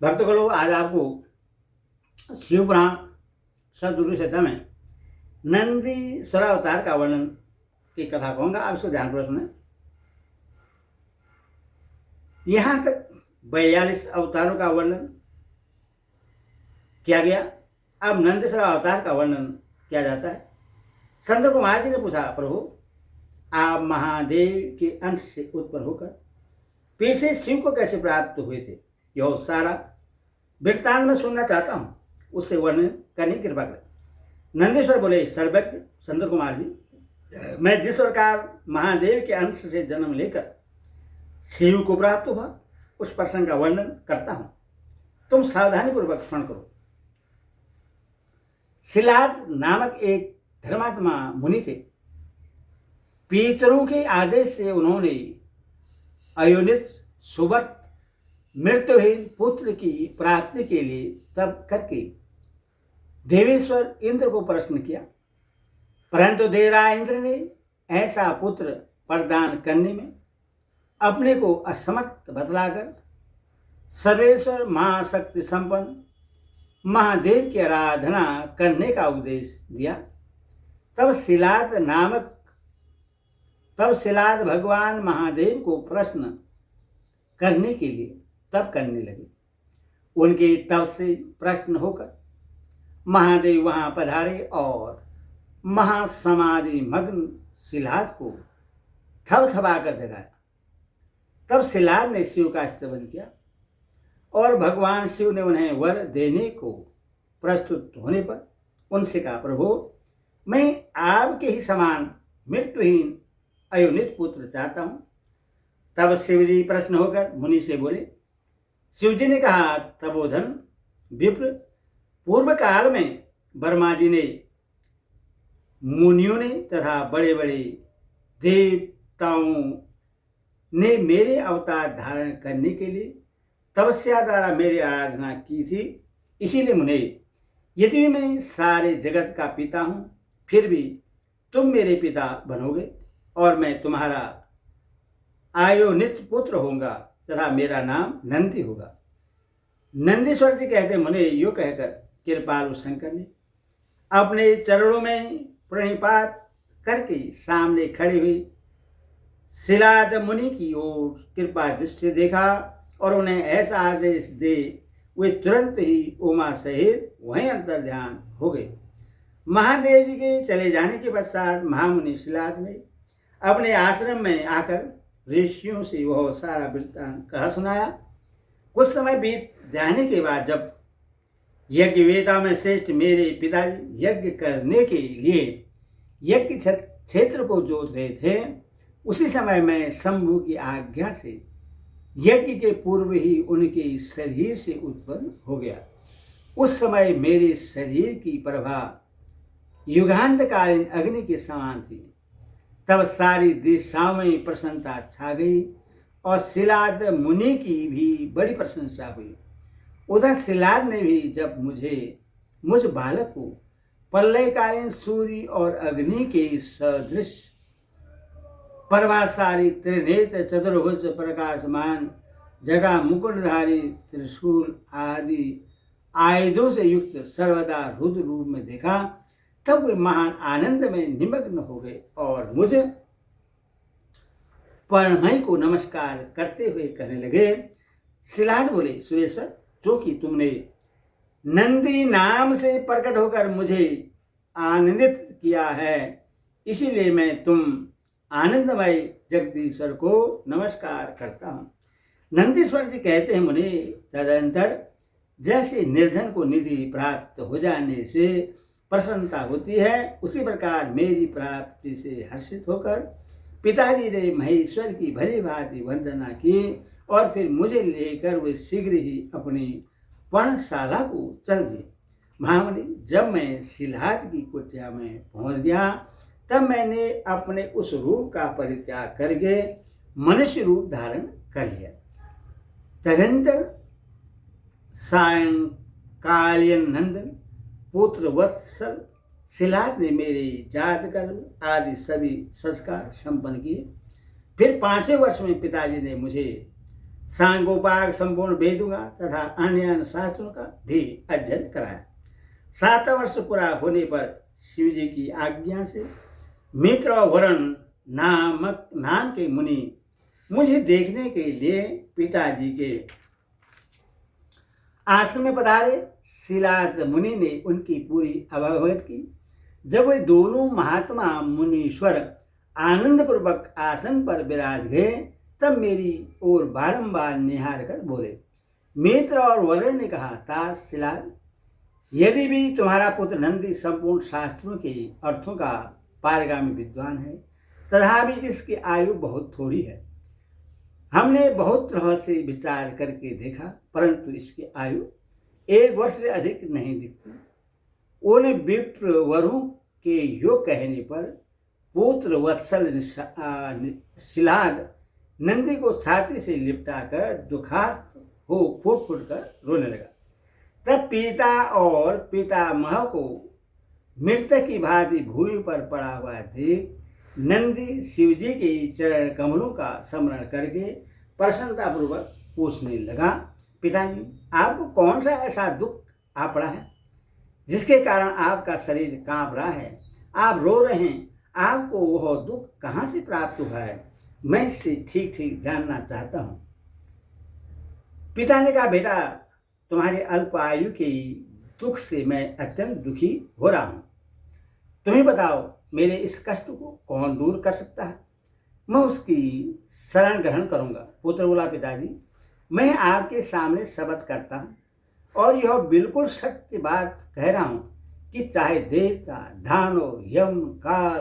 भक्तगणों, आज आपको शिव पुराण सतगुरु संहिता में नंदीश्वर अवतार का वर्णन की कथा कहूंगा। आप इसको ध्यानपूर्वक सुने। यहां तक 42 अवतारों का वर्णन किया गया। अब नंदीश्वर अवतार का वर्णन किया जाता है। संत कुमार जी ने पूछा, प्रभु आप महादेव के अंश से उत्पन्न होकर पीछे शिव को कैसे प्राप्त हुए थे? यह सारा वृत्तांत में सुनना चाहता हूं, उससे वर्णन करने की कृपा करें। नंदीश्वर बोले, सर्वज्ञ संत कुमार जी, मैं जिस प्रकार महादेव के अंश से जन्म लेकर शिव को प्राप्त हुआ उस प्रसंग का वर्णन करता हूं, तुम सावधानी पूर्वक श्रवण करो। शिलाद नामक एक धर्मात्मा मुनि थे। पितरों के आदेश से उन्होंने अयोनिज सुवर्त मृत्युहीन पुत्र की प्राप्ति के लिए तप करके देवेश्वर इंद्र को प्रश्न किया, परंतु देवराज इंद्र ने ऐसा पुत्र प्रदान करने में अपने को असमर्थ बतलाकर सर्वेश्वर महाशक्ति संपन्न महादेव की आराधना करने का उपदेश दिया। तब शिलाद भगवान महादेव को प्रश्न करने के लिए तप करने लगे। उनके तप से प्रश्न होकर महादेव वहां पधारे और महासमाधि मग्न शिलाद को थपथपाकर जगाया। तब शिलाद ने शिव का स्तवन किया और भगवान शिव ने उन्हें वर देने को प्रस्तुत होने पर उनसे कहा, प्रभु मैं आपके ही समान मृत्युहीन अयोनित पुत्र चाहता हूं। तब शिवजी प्रश्न होकर मुनि से बोले। शिवजी ने कहा, तपोधन विप्र, पूर्व काल में ब्रह्मा जी ने, मुनियों ने तथा बड़े बड़े देवताओं ने मेरे अवतार धारण करने के लिए तपस्या द्वारा मेरी आराधना की थी। इसीलिए मुने, यदि मैं सारे जगत का पिता हूं, फिर भी तुम मेरे पिता बनोगे और मैं तुम्हारा आयोनित पुत्र होऊंगा तथा मेरा नाम नंदी होगा। नंदीश्वर जी कहते, मुने यो कहकर कृपालु शंकर ने अपने चरणों में प्रणिपात करके सामने खड़े हुए शिलाद मुनि की ओर कृपा दृष्टि देखा और उन्हें ऐसा आदेश दे वे तुरंत ही उमा सहित वहीं अंतर्ध्यान हो गए। महादेव जी के चले जाने के पश्चात महामुनि शिलाद ने अपने आश्रम में आकर ऋषियों से वह सारा वृत्तांत कहा सुनाया। कुछ समय बीत जाने के बाद जब यज्ञ वेदा में श्रेष्ठ मेरे पिताजी यज्ञ करने के लिए यज्ञ क्षेत्र को जोत रहे थे, उसी समय मैं शंभु की आज्ञा से यज्ञ के पूर्व ही उनके शरीर से उत्पन्न हो गया। उस समय मेरे शरीर की प्रभा युगांतकालीन अग्नि के समान थी। तब सारी दिशाओं में प्रसन्नता छा गई और शिलाद मुनि की भी बड़ी प्रशंसा हुई। उधर शिलाद ने भी जब मुझ बालक को प्रलयकालीन सूर्य और अग्नि के सदृश प्रभाशाली त्रिनेत्र चतुर्भुज प्रकाशमान जटा मुकुटधारी त्रिशूल आदि आयुधों से युक्त सर्वदा रुद्र रूप में देखा, तब वे महान आनंद में निमग्न हो गए और मुझे परमहंस को नमस्कार करते हुए कहने लगे। शिलाद बोले, सुरेश्वर, जो कि तुमने नंदी नाम से प्रकट होकर मुझे आनंदित किया है, इसीलिए मैं तुम आनंदमय जगदीश्वर को नमस्कार करता हूँ। नंदीश्वर जी कहते हैं, मुनि, तदंतर जैसे निर्धन को निधि प्राप्त हो जाने से प्रसन्नता होती है, उसी प्रकार मेरी प्राप्ति से हर्षित होकर पिताजी ने महेश्वर की भली भांति वंदना की और फिर मुझे लेकर वे शीघ्र ही अपनी पर्णशाला को चल दिए। महामुनि, जब मैं शिलाद की कुटिया में पहुंच गया, तब मैंने अपने उस रूप का परित्याग करके मनुष्य रूप धारण कर लिया। तदंतर सायंकालीन नंदन पुत्र वत्सल शिलाद ने मेरे जात कर्म आदि सभी संस्कार संपन्न किए। फिर 5वें वर्ष में पिताजी ने मुझे सांगोपांग संपूर्ण वेदों का तथा अन्य शास्त्रों का भी अध्ययन कराया। 7 वर्ष पूरा होने पर शिव जी की आज्ञा से मित्र और वरुण नाम के मुनि मुझे देखने के लिए पिताजी के आश्रम में पधारे। शिलाद मुनि ने उनकी पूरी अवगत की। जब वे दोनों महात्मा मुनीश्वर आनंद पूर्वक आसन पर विराज गए तब मेरी ओर बारंबार निहार कर बोले। मित्र और वरुण ने कहा, तात शिलाद, यदि भी तुम्हारा पुत्र नंदी संपूर्ण शास्त्रों के अर्थों का पारगामी विद्वान है, तथापि इसकी आयु बहुत थोड़ी है। हमने बहुत तरह से विचार करके देखा, परंतु इसकी आयु 1 वर्ष से अधिक नहीं दिखती। उन विप्र वरु के योग कहने पर पुत्र वत्सल शिलाद नंदी को छाती से लिपटाकर दुखार्त हो फूट फूट कर रोने लगा। तब पिता और पितामह को मृतक की भांति भूमि पर पड़ा हुआ देख नंदी शिवजी के चरण कमलों का स्मरण करके प्रसन्नतापूर्वक पूछने लगा, पिताजी, आपको कौन सा ऐसा दुख आ पड़ा है जिसके कारण आपका शरीर कांप रहा है, आप रो रहे हैं? आपको वह दुख कहाँ से प्राप्त हुआ है? मैं इससे ठीक ठीक जानना चाहता हूँ। पिता ने कहा, बेटा, तुम्हारे अल्प आयु के दुख से मैं अत्यंत दुखी हो रहा हूँ। तुम्हें बताओ, मेरे इस कष्ट को कौन दूर कर सकता है? मैं उसकी शरण ग्रहण करूँगा। पुत्र बोला, पिताजी, मैं आपके सामने शपथ करता हूँ और यह बिल्कुल सत्य बात कह रहा हूँ कि चाहे देवता, दानव, यम, काल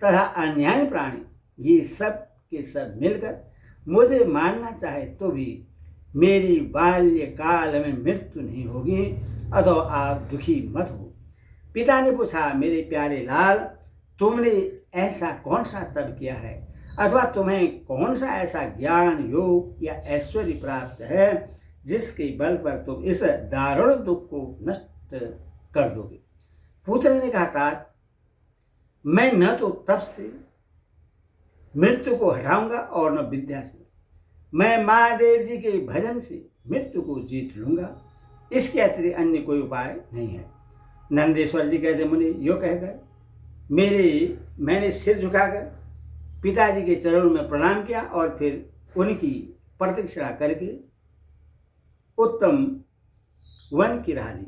तथा अन्याय प्राणी ये सब के सब मिलकर मुझे मारना चाहे तो भी मेरी बाल्यकाल में मृत्यु नहीं होगी, अतः आप दुखी मत हो। पिता ने पूछा, मेरे प्यारे लाल, तुमने ऐसा कौन सा तप किया है अथवा तुम्हें कौन सा ऐसा ज्ञान, योग या ऐश्वर्य प्राप्त है जिसके बल पर तुम इस दारुण दुख को नष्ट कर दोगे? पुत्र ने कहा, तात, मैं न तो तप से मृत्यु को हटाऊंगा और न विद्या से। मैं महादेव जी के भजन से मृत्यु को जीत लूंगा, इसके अतिरिक्त अन्य कोई उपाय नहीं है। नंदेश्वर जी कहते, मुनि, यो कहकर मैंने सिर झुकाकर पिताजी के चरणों में प्रणाम किया और फिर उनकी प्रतीक्षा करके उत्तम वन की राह ली।